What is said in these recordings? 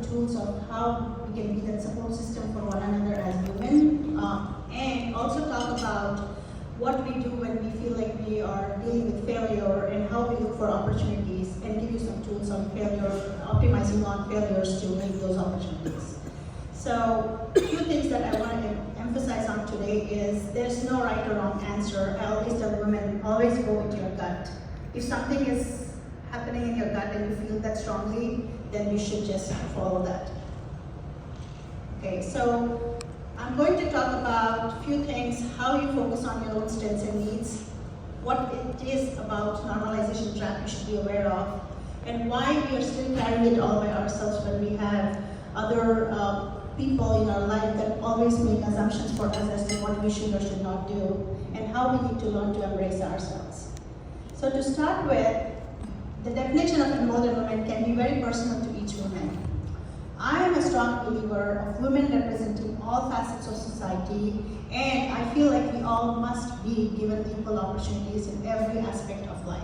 tools of how we can be that support system for one another as women, and also talk about what we do when we feel like we are dealing with failure and how we look for opportunities, and give you some tools on failure, optimizing on failures to make those opportunities. So, a few things that I want to emphasize on today is there's no right or wrong answer. I always tell women, always go with your gut. If something is happening in your gut and you feel that strongly, then you should just follow that. Okay, so I'm going to talk about a few things, how you focus on your own strengths and needs, what it is about normalization trap you should be aware of, and why we are still carrying it all by ourselves when we have other people in our life that always make assumptions for us as to what we should or should not do, and how we need to learn to embrace ourselves. So to start with, the definition of emboldened women can be very personal to each woman. I am a strong believer of women representing all facets of society, and I feel like we all must be given equal opportunities in every aspect of life.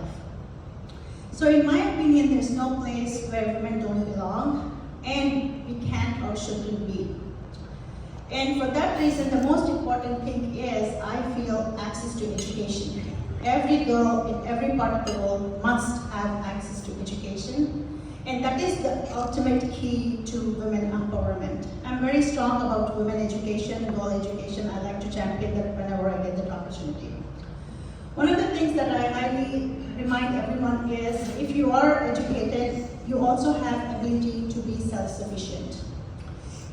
So in my opinion, there's no place where women don't belong, and we can't or shouldn't be. And for that reason, the most important thing is, I feel, access to education. Every girl in every part of the world must have access to education, and that is the ultimate key to women empowerment. I'm very strong about women education, girl education. I like to champion that whenever I get that opportunity. One of the things that I highly remind everyone is, if you are educated, you also have ability to be self-sufficient.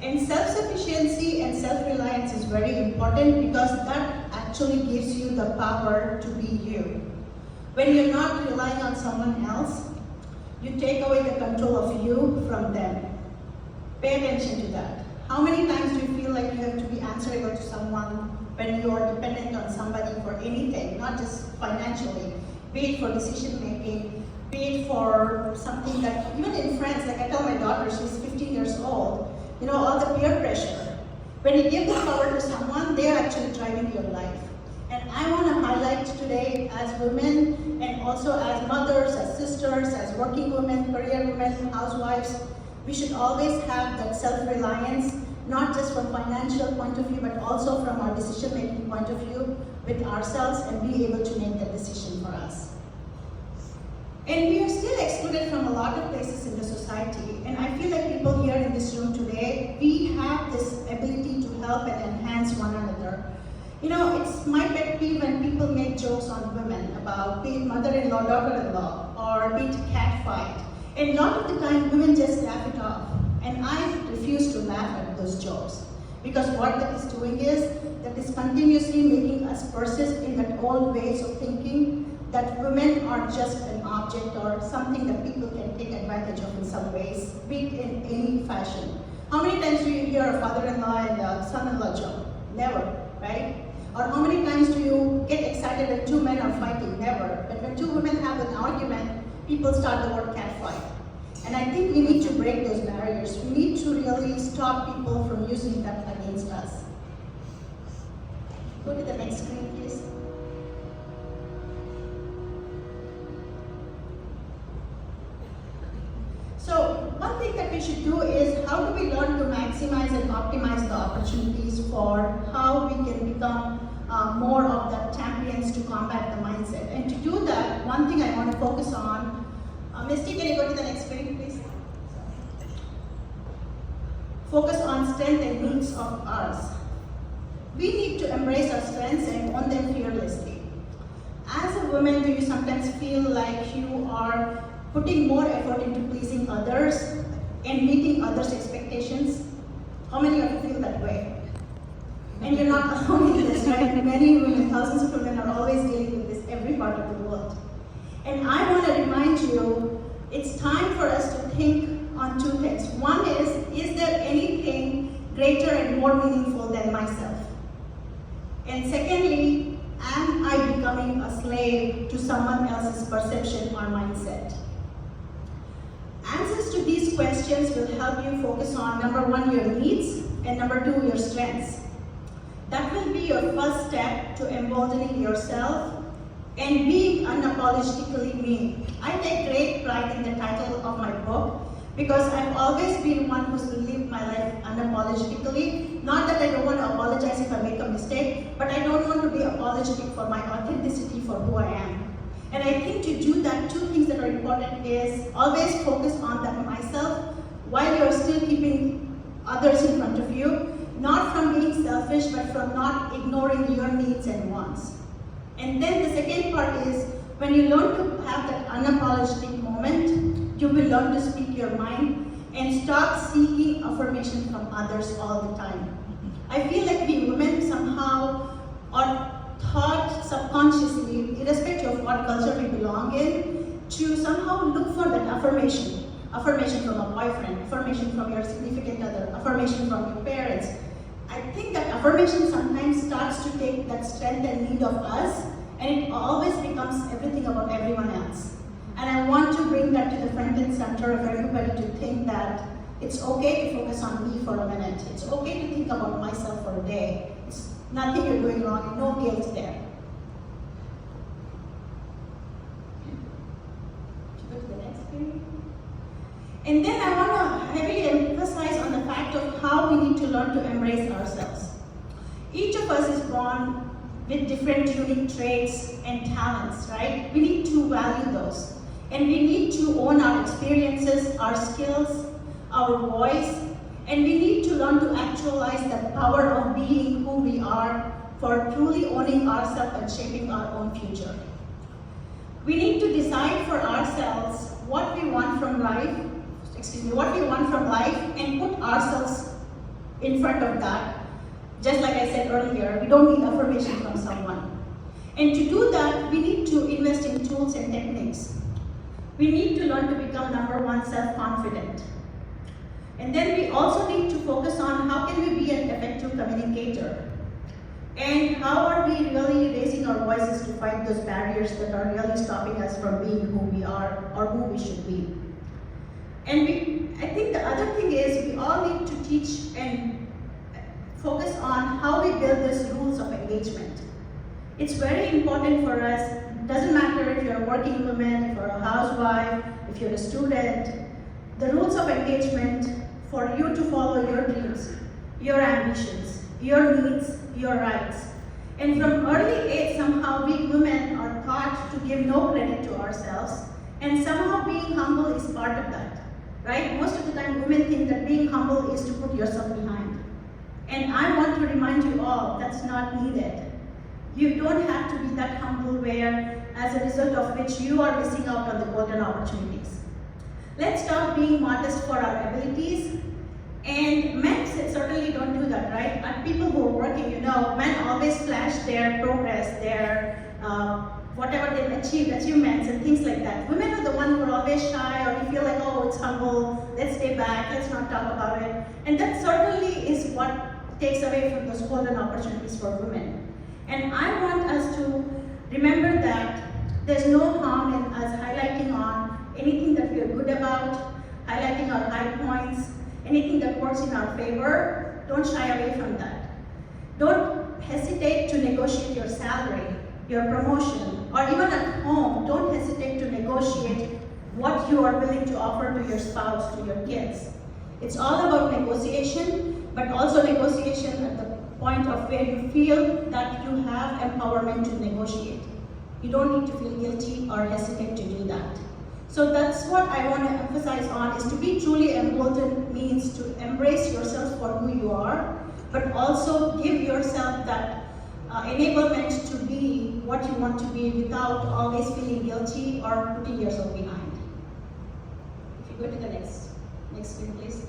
And self-sufficiency and self-reliance is very important because that actually gives you the power to be you. When you're not relying on someone else, you take away the control of you from them. Pay attention to that. How many times do you feel like you have to be answerable to someone when you are dependent on somebody for anything, not just financially, be it for decision making, be it for something that, even in friends, like I tell my daughter, she's 15 years old, you know, all the peer pressure. When you give the power to someone, they're actually driving your life. And I want to highlight today, as women, and also as mothers, as sisters, as working women, career women, housewives, we should always have that self-reliance, not just from financial point of view, but also from our decision-making point of view with ourselves, and be able to make that decision for us. And we are still excluded from a lot of places in the society, and I feel like people here in this room today, we have this ability to help and enhance one another. You know, it's my pet peeve when people make jokes on women about, be it mother-in-law, daughter-in-law, or be it cat fight. And a lot of the time, women just laugh it off. And I refuse to laugh at those jokes. Because what that is doing is, that is continuously making us persist in that old ways of thinking that women are just an object or something that people can take advantage of in some ways, be it in any fashion. How many times do you hear a father-in-law and a son-in-law joke? Never, right? Or how many times do you get excited when two men are fighting? Never. But when two women have an argument, people start the word catfight. And I think we need to break those barriers. We need to really stop people from using that against us. Go to the next screen, please. So one thing that we should do is, how do we learn to maximize and optimize the opportunities for how we can become more of the champions to combat the mindset. And to do that, one thing I want to focus on, Misty, can you go to the next screen, please? Focus on strength and needs of ours. We need to embrace our strengths and own them fearlessly. As a woman, do you sometimes feel like you are putting more effort into pleasing others and meeting others' expectations? How many of you feel that way? And you're not alone in this, right? Many women, thousands of women are always dealing with this every part of the world. And I want to remind you, it's time for us to think on two things. One is there anything greater and more meaningful than myself? And secondly, am I becoming a slave to someone else's perception or mindset? Answers to these questions will help you focus on, number one, your needs, and number two, your strengths. That will be your first step to emboldening yourself and being unapologetically me. I take great pride in the title of my book, Because I've always been one who's lived my life unapologetically. Not that I don't want to apologize if I make a mistake, but I don't want to be apologetic for my authenticity for who I am. And I think to do that, two things that are important is always focus on that myself while you're still keeping others in front of you, not from being selfish, but from not ignoring your needs and wants. And then the second part is, when you learn to have that unapologetic moment, you will learn to speak your mind and stop seeking affirmation from others all the time. I feel like we women somehow are taught subconsciously, irrespective of what culture we belong in, to somehow look for that affirmation. Affirmation from a boyfriend, affirmation from your significant other, affirmation from your parents. I think that affirmation sometimes starts to take that strength and need of us, and it always becomes everything about everyone else. And I want to bring that to the front and center of everybody to think that it's okay to focus on me for a minute. It's okay to think about myself for a day. It's nothing you're doing wrong, and no guilt there. Go to the next page. And then I want to heavily emphasize on the fact of how we need to learn to embrace ourselves. Each of us is born with different unique traits and talents, right? We need to value those. And we need to own our experiences, our skills, our voice, and we need to learn to actualize the power of being who we are for truly owning ourselves and shaping our own future. We need to decide for ourselves what we want from life, and put ourselves in front of that. Just like I said earlier, we don't need affirmation from someone. And to do that, we need to invest in tools and techniques. We need to learn to become number one, self-confident. And then we also need to focus on how can we be an effective communicator? And how are we really raising our voices to fight those barriers that are really stopping us from being who we are or who we should be? And I think the other thing is we all need to teach and focus on how we build these rules of engagement. It's very important for us. It doesn't matter if you're a working woman, if you're a housewife, if you're a student. The rules of engagement for you to follow your dreams, your ambitions, your needs, your rights. And from early age, somehow we women are taught to give no credit to ourselves, and somehow being humble is part of that, right? Most of the time women think that being humble is to put yourself behind. And I want to remind you all, that's not needed. You don't have to be that humble where, as a result of which you are missing out on the golden opportunities. Let's stop being modest for our abilities. And men certainly don't do that, right? And people who are working, men always flash their progress, their whatever they've achieved, achievements and things like that. Women are the ones who are always shy, or we feel like, oh, it's humble, let's stay back, let's not talk about it. And that certainly is what takes away from those golden opportunities for women. And I want us to remember that there's no harm in us highlighting on anything that we're good about, highlighting our high points, anything that works in our favor. Don't shy away from that. Don't hesitate to negotiate your salary, your promotion, or even at home, don't hesitate to negotiate what you are willing to offer to your spouse, to your kids. It's all about negotiation, but also negotiation at the point of where you feel that you have empowerment to negotiate. You don't need to feel guilty or hesitate to do that. So that's what I want to emphasize on, is to be truly emboldened means to embrace yourself for who you are, but also give yourself that enablement to be what you want to be without always feeling guilty or putting yourself behind. If you go to the next screen, please.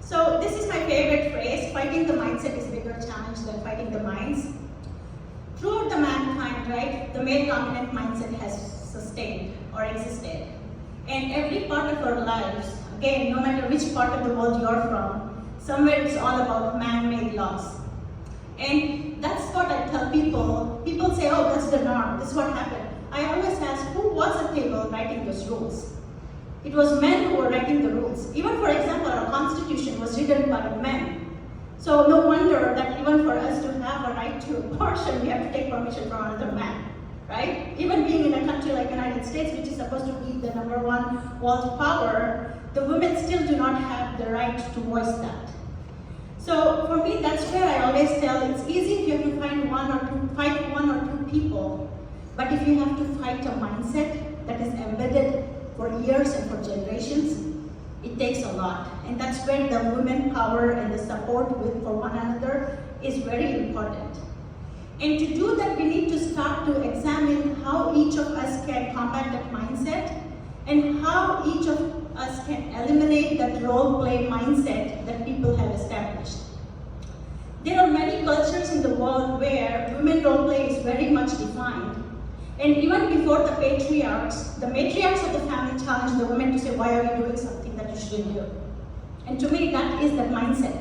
So this is my favorite phrase, fighting the mindset is a bigger challenge than fighting the minds. Throughout the mankind, right, the male dominant mindset has sustained or existed. And every part of our lives, again, no matter which part of the world you're from, somewhere it's all about man-made laws. And that's what I tell people. People say, oh, that's the norm, this is what happened. I always ask, who was at the table writing those rules? It was men who were writing the rules. Even, for example, our constitution was written by men. So no wonder that even for us to have a right to abortion, we have to take permission from another man. right? Even being in a country like United States, which is supposed to be the #1 world power, the women still do not have the right to voice that. So for me, that's where I always tell, it's easy if you have to fight one or two people, but if you have to fight a mindset that is embedded for years and for generations, it takes a lot. And that's where the women power and the support for one another is very important. And to do that, we need to start to examine how each of us can combat that mindset and how each of us can eliminate that role play mindset that people have established. There are many cultures in the world where women role play is very much defined. And even before the matriarchs of the family challenge the women to say, why are you doing something that you shouldn't do? And to me, that is the mindset.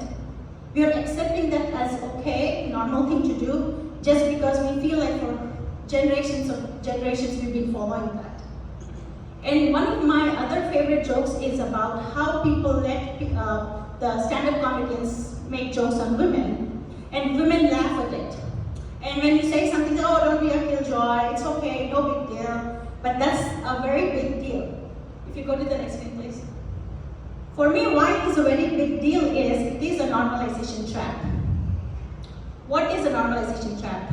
We are accepting that as okay, normal thing to do, just because we feel like for generations we've been following that. And one of my other favorite jokes is about how people let the stand-up comedians make jokes on women, and women laugh at it. And when you say something, oh, don't be a killjoy, it's okay, no big deal. But that's a very big deal. If you go to the next one, please. For me, why it is a very big deal is it is a normalization trap. What is a normalization trap?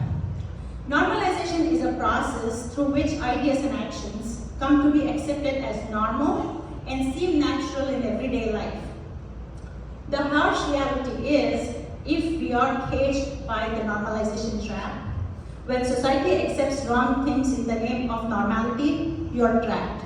Normalization is a process through which ideas and actions come to be accepted as normal and seem natural in everyday life. The harsh reality is, if we are caged by the normalization trap, when society accepts wrong things in the name of normality, you are trapped.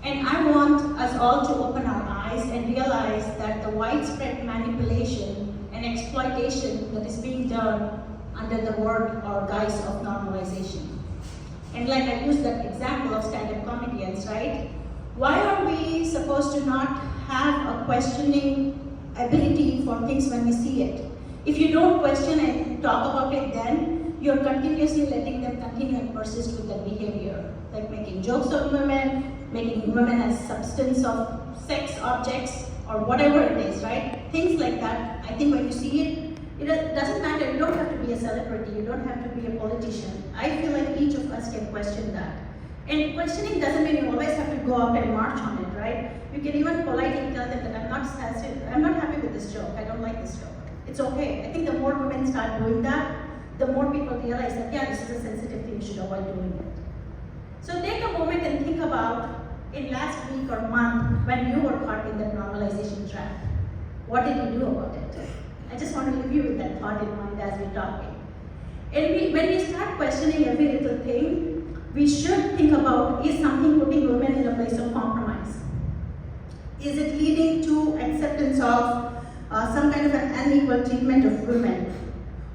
And I want us all to open our eyes and realize that the widespread manipulation and exploitation that is being done under the word or guise of normalization. And like I used that example of stand-up comedians, right? Why are we supposed to not have a questioning ability for things when we see it? If you don't question and talk about it, then you're continuously letting them continue and persist with that behavior, like making jokes on women, making women as substance of sex objects, or whatever it is, right? Things like that. I think when you see it, it doesn't matter. You don't have to be a celebrity. You don't have to be a politician. I feel like each of us can question that. And questioning doesn't mean you always have to go out and march on it, right? You can even politely tell them that I'm not happy with this joke. I don't like this joke. It's okay. I think the more women start doing that, the more people realize that, yeah, this is a sensitive thing, you should avoid doing it. So take a moment and think about in last week or month when you were caught in that normalization trap. What did you do about it? I just want to leave you with that thought in mind as we're talking. And when we start questioning every little thing, we should think about, is something putting women in a place of compromise? Is it leading to acceptance of some kind of an unequal treatment of women?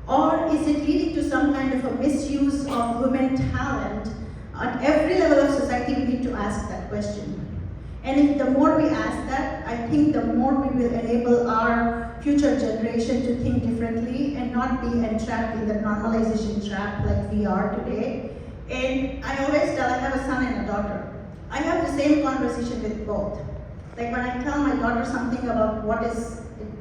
Or is it leading to some kind of a misuse of women talent? At every level of society, we need to ask that question. And if the more we ask that, I think the more we will enable our future generation to think differently and not be entrapped in the normalization trap like we are today. And I always tell, I have a son and a daughter. I have the same conversation with both. Like when I tell my daughter something about what is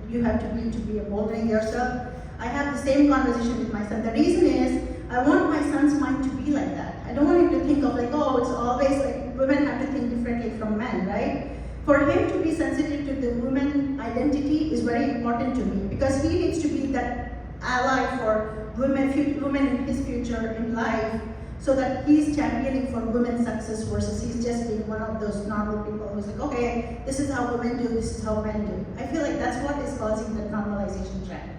you have to be emboldening yourself, I have the same conversation with my son. The reason is, I want my son's mind to be like that. I don't want him to think of like, oh, it's always like women have to think differently from men, right? For him to be sensitive to the woman identity is very important to me because he needs to be that ally for women in his future in life, so that he's championing for women's success versus he's just being one of those normal people who's like, okay, this is how women do, this is how men do. I feel like that's what is causing the normalization trend.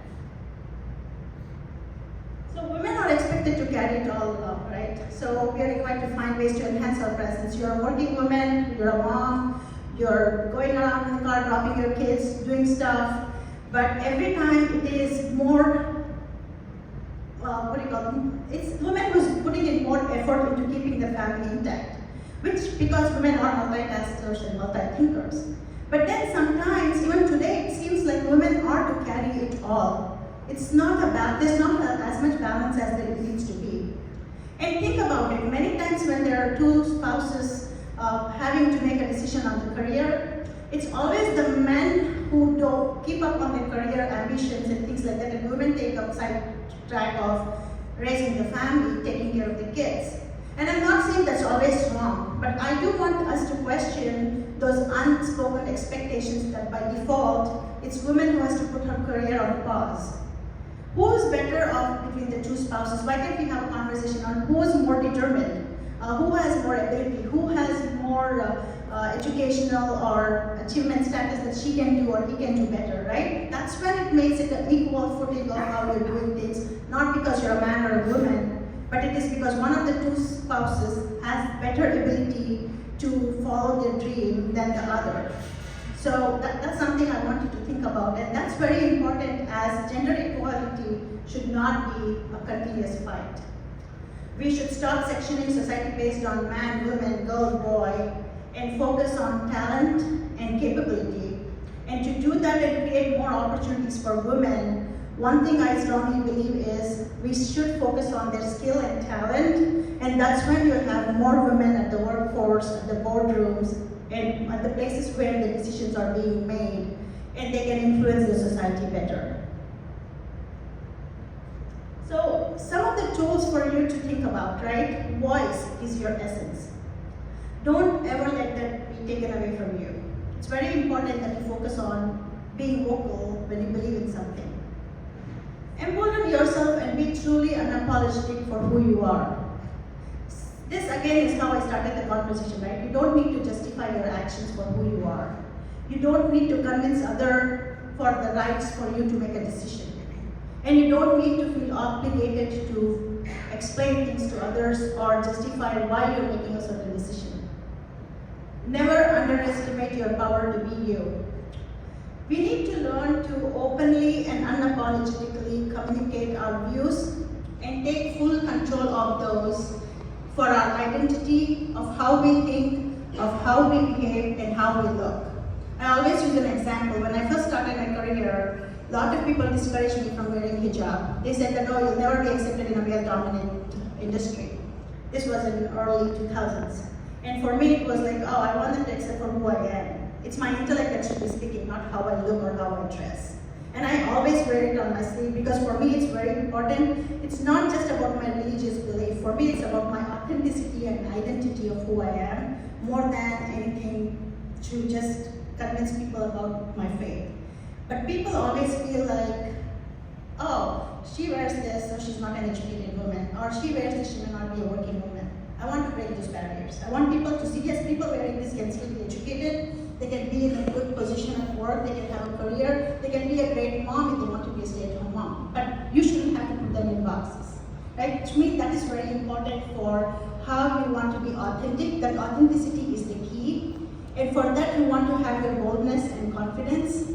So women are expected to carry it all along, right? So we are required to find ways to enhance our presence. You're a working woman, you're a mom, you're going around in the car, dropping your kids, doing stuff, but every time it is more, it's women who's putting in more effort into keeping the family intact, which because women are multitaskers and multi-thinkers. But then sometimes, even today, it seems like women are to carry it all. It's not there's not as much balance as there needs to be. And think about it, many times when there are two spouses having to make a decision on the career, it's always the men who don't keep up on their career ambitions and things like that, and women take up side track of raising the family, taking care of the kids. And I'm not saying that's always wrong, but I do want us to question those unspoken expectations that by default, it's women who has to put her career on pause. Who is better off between the two spouses? Why can't we have a conversation on who is more determined? Who has more ability? Who has more educational or achievement status that she can do or he can do better, right? That's when it makes it an equal footing of how you're doing things, not because you're a man or a woman, but it is because one of the two spouses has better ability to follow their dream than the other. So that's something I want you to think about, and that's very important, as gender equality should not be a continuous fight. We should stop sectioning society based on man, woman, girl, boy, and focus on talent and capability. And to do that and create more opportunities for women, one thing I strongly believe is we should focus on their skill and talent, and that's when you have more women at the workforce, at the boardrooms, and at the places where the decisions are being made, and they can influence the society better. So some of the tools for you to think about, right? Voice is your essence. Don't ever let that be taken away from you. It's very important that you focus on being vocal when you believe in something. Embolden yourself and be truly unapologetic for who you are. This again is how I started the conversation, right? You don't need to justify your actions for who you are. You don't need to convince others for the rights for you to make a decision. And you don't need to feel obligated to explain things to others or justify why you're making a certain decision. Never underestimate your power to be you. We need to learn to openly and unapologetically communicate our views and take full control of those for our identity, of how we think, of how we behave, and how we look. I always use an example. When I first started my career, a lot of people discouraged me from wearing hijab. They said that, oh, you'll never be accepted in a male-dominant industry. This was in the early 2000s. And for me, it was like, oh, I want them to accept for who I am. It's my intellect that should be speaking, not how I look or how I dress. And I always wear it on my sleeve because for me it's very important. It's not just about my religious belief. For me, it's about my authenticity and identity of who I am, more than anything to just convince people about my faith. But people always feel like, oh, she wears this, so she's not an educated woman, or she wears this, she may not be a working woman. I want to break those barriers. I want people to see, yes, people wearing this can still be educated, they can be in a good position at work, they can have a career, they can be a great mom if they want to be a stay-at-home mom. But you shouldn't have to put them in boxes. Right? To me, that is very important for how you want to be authentic. That authenticity is the key. And for that, you want to have your boldness and confidence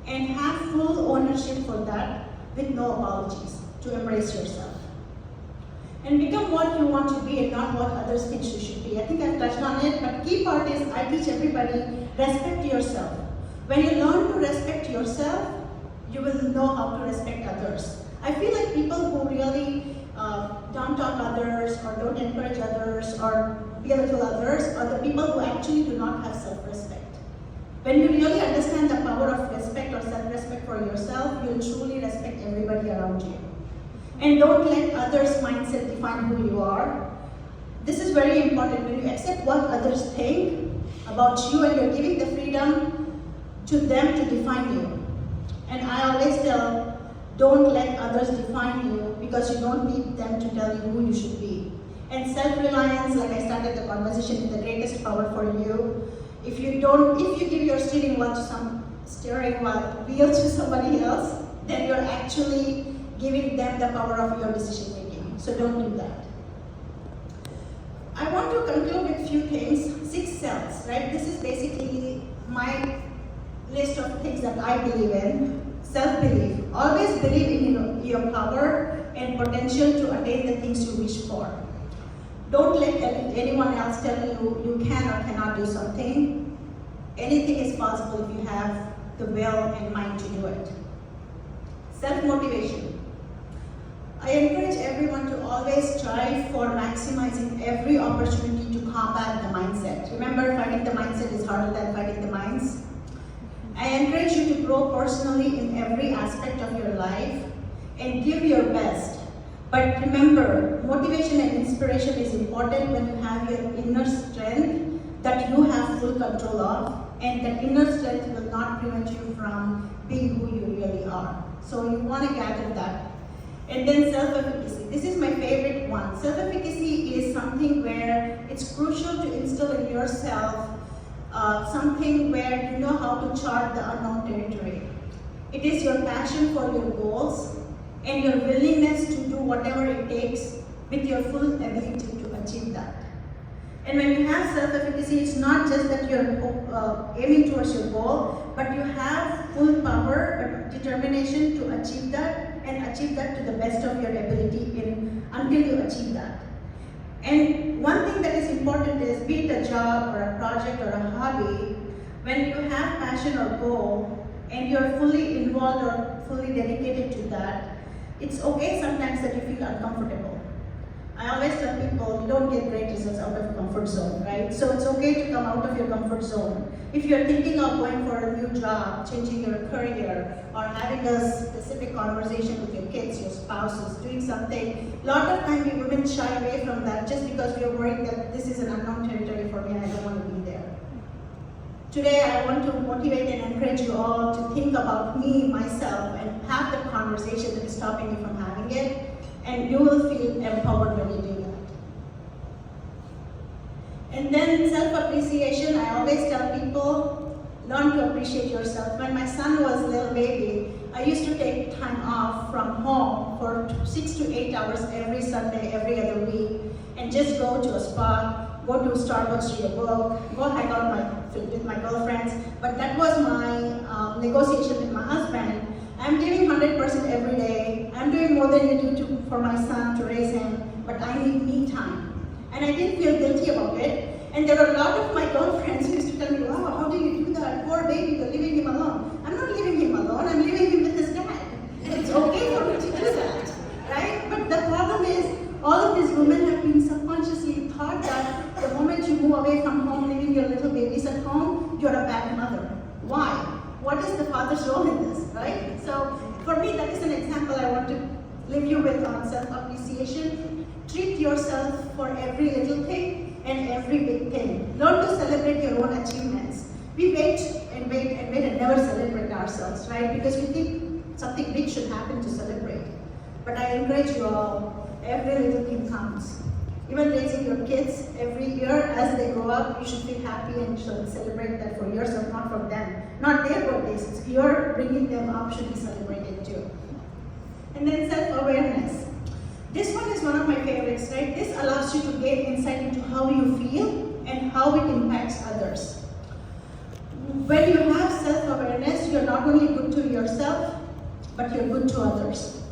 and have full ownership for that with no apologies to embrace yourself. And become what you want to be and not what others think you should be. I think I've touched on it, but key part is I teach everybody, respect yourself. When you learn to respect yourself, you will know how to respect others. I feel like people who really don't talk others or don't encourage others or belittle others are the people who actually do not have self-respect. When you really understand the power of respect or self-respect for yourself, you'll truly respect everybody around you. And don't let others' mindset define who you are. This is very important. When you accept what others think about you and you're giving the freedom to them to define you. And I always tell, don't let others define you because you don't need them to tell you who you should be. And self-reliance, like I started the conversation, is the greatest power for you. If you give your steering wheel to somebody else, then you're actually giving them the power of your decision making. So don't do that. I want to conclude with a few things. 6 cells, right? This is basically my list of things that I believe in. Self-belief. Always believe in your power and potential to attain the things you wish for. Don't let anyone else tell you you can or cannot do something. Anything is possible if you have the will and mind to do it. Self-motivation. I encourage everyone to always strive for maximizing every opportunity to combat the mindset. Remember, fighting the mindset is harder than fighting the minds. I encourage you to grow personally in every aspect of your life and give your best. But remember, motivation and inspiration is important when you have your inner strength that you have full control of, and that inner strength will not prevent you from being who you really are. So you want to gather that. And then self-efficacy. This is my favorite one. Self-efficacy is something where it's crucial to instill in yourself something where you know how to chart the unknown territory. It is your passion for your goals and your willingness to do whatever it takes with your full ability to achieve that. And when you have self-efficacy, it's not just that you're aiming towards your goal, but you have full power and determination to achieve that, and achieve that to the best of your ability until you achieve that. And one thing that is important is, be it a job or a project or a hobby, when you have passion or goal and you're fully involved or fully dedicated to that, it's okay sometimes that you feel uncomfortable. I always tell people, you don't get great results out of comfort zone, right? So it's okay to come out of your comfort zone. If you're thinking of going for a new job, changing your career, or having a specific conversation with your kids, your spouses, doing something, a lot of time we women shy away from that just because we are worried that this is an unknown territory for me and I don't want to be there. Today I want to motivate and encourage you all to think about me, myself, and have the conversation that is stopping you from having it. And you will feel empowered when you do that. And then self-appreciation, I always tell people, learn to appreciate yourself. When my son was a little baby, I used to take time off from home for 6 to 8 hours every Sunday, every other week, and just go to a spa, go to Starbucks, read a book, go hang out with my girlfriends. But that was my negotiation with my husband. I'm giving 100% every day. I'm doing more than you do for my son to raise him, but I need me time. And I didn't feel guilty about it. And there were a lot of my girlfriends who used to tell me, wow, how do you do that? Poor baby, you're leaving him alone. I'm not leaving him alone, I'm leaving him with his dad. And it's okay for me to do that, right? But the problem is, all of these women have been subconsciously taught that the moment you move away from home, leaving your little babies at home, you're a bad mother. Why? What is the father's role in this, right? So for me, that is an example I want to leave you with on self-appreciation. Treat yourself for every little thing and every big thing. Learn to celebrate your own achievements. We wait and wait and wait and never celebrate ourselves, right? Because we think something big should happen to celebrate. But I encourage you all, every little thing counts. Even raising your kids every year as they grow up, you should feel happy and you should celebrate that for yourself, not for them. Not their birthdays. You're bringing them up should be celebrated too. And then self-awareness. This one is one of my favorites, right? This allows you to gain insight into how you feel and how it impacts others. When you have self-awareness, you're not only good to yourself, but you're good to others.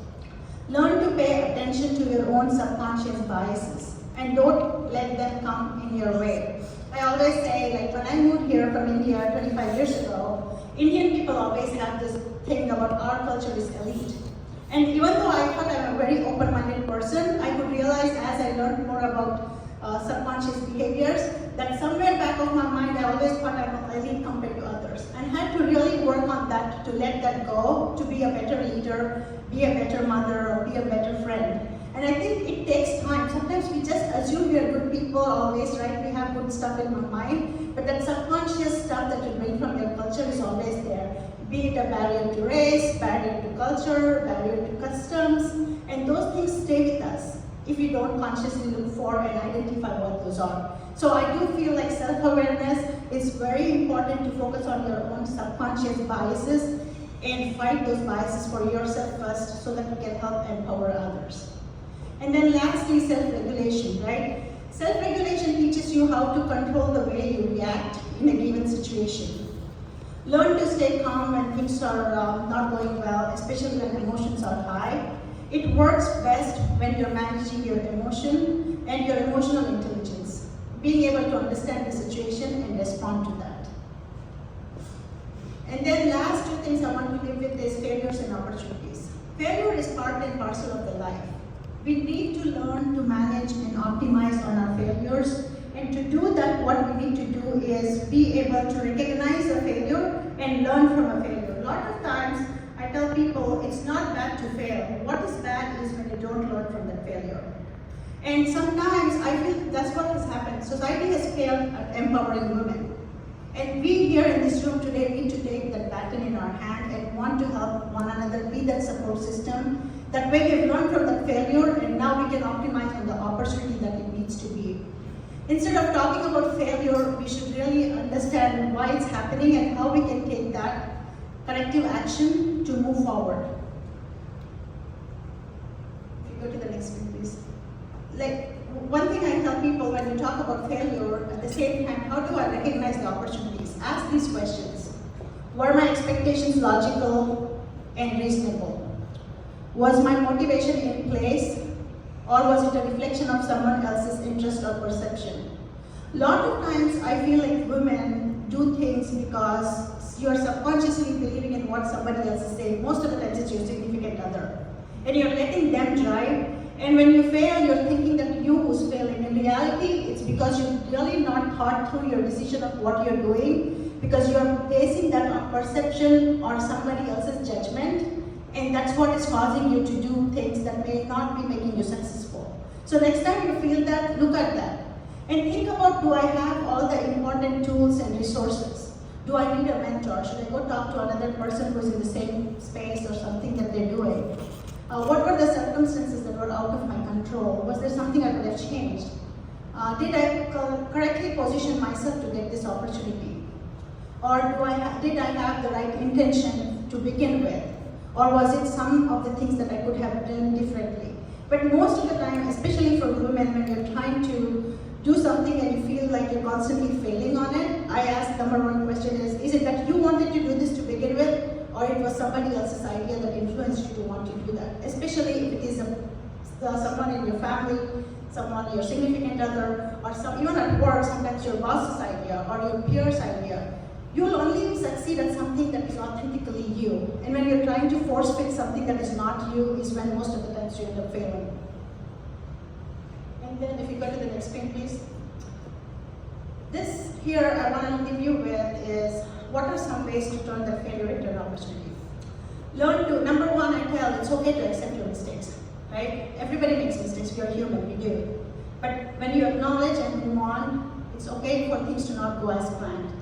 Learn to pay attention to your own subconscious biases and don't let them come in your way. I always say, like when I moved here from India 25 years ago, Indian people always have this thing about our culture is elite. And even though I thought I'm a very open-minded person, I could realize as I learned more about subconscious behaviors, that somewhere back of my mind, I always thought I'm elite compared to others. And had to really work on that, to let that go, to be a better leader, be a better mother, or be a better friend. And I think it takes time. Sometimes we just assume we are good people always, right? We have good stuff in our mind, but that subconscious stuff that you bring from your culture is always there. Be it a barrier to race, barrier to culture, barrier to customs, and those things stay with us if we don't consciously look for and identify what those are. So I do feel like self-awareness is very important to focus on your own subconscious biases and fight those biases for yourself first so that you can help empower others. And then lastly, self-regulation, right? Self-regulation teaches you how to control the way you react in a given situation. Learn to stay calm when things are not going well, especially when emotions are high. It works best when you're managing your emotion and your emotional intelligence, being able to understand the situation and respond to that. And then last two things I want to leave with is failures and opportunities. Failure is part and parcel of the life. We need to learn to manage and optimize on our failures. And to do that, what we need to do is be able to recognize a failure and learn from a failure. A lot of times, I I tell people it's not bad to fail. What is bad is when you don't learn from that failure. And sometimes I feel that's what has happened. Society has failed at empowering women. And we here in this room today need to take that baton in our hand and want to help one another, be that support system. That way we've learned from that failure and now we can optimize on the opportunity that it needs to be. Instead of talking about failure, we should really understand why it's happening and how we can take that corrective action to move forward. If you go to the next one, please. Like, one thing I tell people when we talk about failure, at the same time, how do I recognize the opportunities? Ask these questions. Were my expectations logical and reasonable? Was my motivation in place, or was it a reflection of someone else's interest or perception? A lot of times I feel like women do things because you're subconsciously believing in what somebody else is saying. Most of the times it's your significant other. And you're letting them drive. And when you fail, you're thinking that you who's failing. In reality, it's because you've really not thought through your decision of what you're doing, because you're basing that on perception or somebody else's judgment, and that's what is causing you to do things that may not be making you successful. So next time you feel that, look at that. And think about, do I have all the important tools and resources? Do I need a mentor? Should I go talk to another person who's in the same space or something that they're doing? What were the circumstances that were out of my control? Was there something I could have changed? Did I correctly position myself to get this opportunity? Or did I have the right intention to begin with? Or was it some of the things that I could have done differently? But most of the time, especially for women, when you're trying to do something and you feel like you're constantly failing on it, I ask number one question is it that you wanted to do this to begin with? Or it was somebody else's idea that influenced you to want to do that? Especially if it is someone in your family, someone, your significant other, or even at work, sometimes your boss's idea or your peer's idea. You'll only succeed at something that is authentically you. And when you're trying to force fit something that is not you is when most of the times you end up failing. And then if you go to the next thing, please. This here I want to leave you with is, what are some ways to turn that failure into an opportunity? Learn to, number one, I tell, it's okay to accept your mistakes, right? Everybody makes mistakes, we are human, we do. But when you acknowledge and move on, it's okay for things to not go as planned.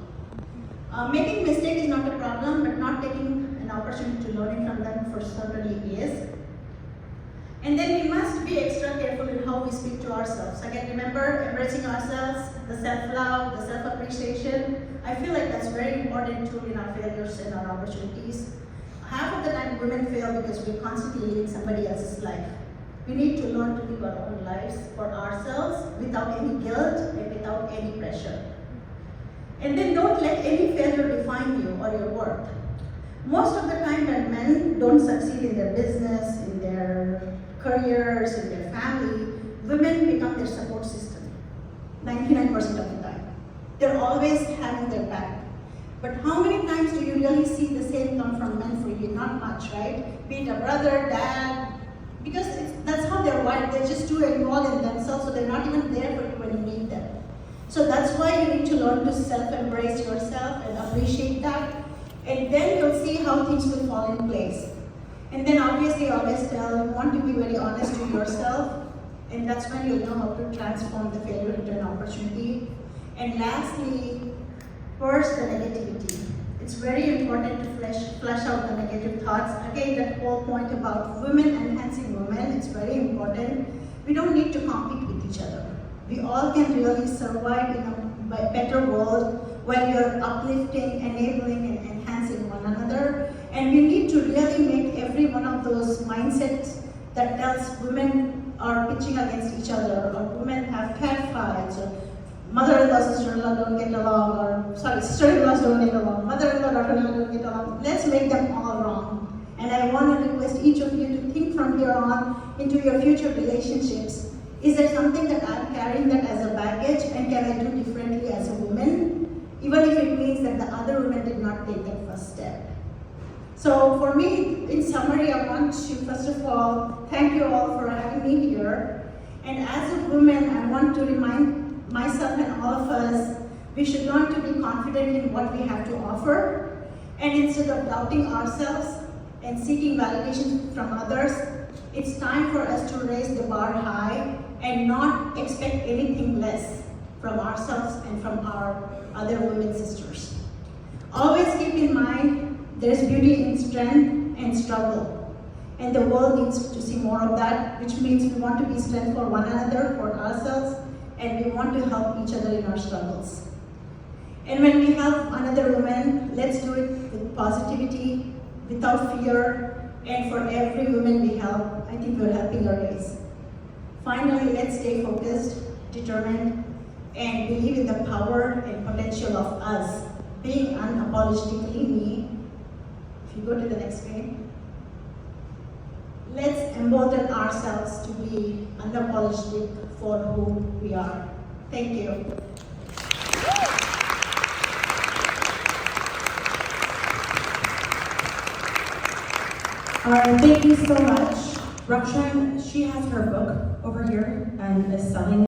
Making mistakes is not a problem, but not taking an opportunity to learning from them for certainly is. And then we must be extra careful in how we speak to ourselves. Again, remember, embracing ourselves, the self-love, the self-appreciation. I feel like that's very important too in our failures and our opportunities. Half of the time women fail because we're constantly living somebody else's life. We need to learn to live our own lives for ourselves without any guilt and without any pressure. And then don't let any failure define you or your worth. Most of the time when men don't succeed in their business, in their careers, in their family, women become their support system, 99% of the time. They're always having their back. But how many times do you really see the same come from men for you? Not much, right? Be it a brother, dad, because that's how they're wired. They're just too involved in themselves, so they're not even there for you when you need them. So that's why you need to learn to self-embrace yourself and appreciate that. And then you'll see how things will fall in place. And then obviously always tell, you want to be very honest with yourself, and that's when you'll know how to transform the failure into an opportunity. And lastly, first, the negativity. It's very important to flush out the negative thoughts. Again, that whole point about women enhancing women, it's very important. We don't need to compete with each other. We all can really survive in a better world when you're uplifting, enabling, and enhancing one another. And we need to really make every one of those mindsets that tells women are pitching against each other, or women have cat fights, or mother-in-law, sister-in-law don't get along, or sister-in-laws don't get along, mother-in-law, daughter-in-law don't get along. Let's make them all wrong. And I want to request each of you to think from here on into your future relationships. Is there something that I'm carrying that as a baggage, and can I do differently as a woman? Even if it means that the other women did not take that first step. So for me, in summary, I want to first of all thank you all for having me here. And as a woman, I want to remind myself and all of us, we should learn to be confident in what we have to offer. And instead of doubting ourselves and seeking validation from others, it's time for us to raise the bar high and not expect anything less from ourselves and from our other women sisters. Always keep in mind there's beauty in strength and struggle, and the world needs to see more of that, which means we want to be strength for one another, for ourselves, and we want to help each other in our struggles. And when we help another woman, let's do it with positivity, without fear, and for every woman we help, I think we're helping our race. Finally, let's stay focused, determined, and believe in the power and potential of us being unapologetically me. If you go to the next screen. Let's embolden ourselves to be unapologetic for who we are. Thank you. All right, thank you so much. Rakshan, she has her book over here and is selling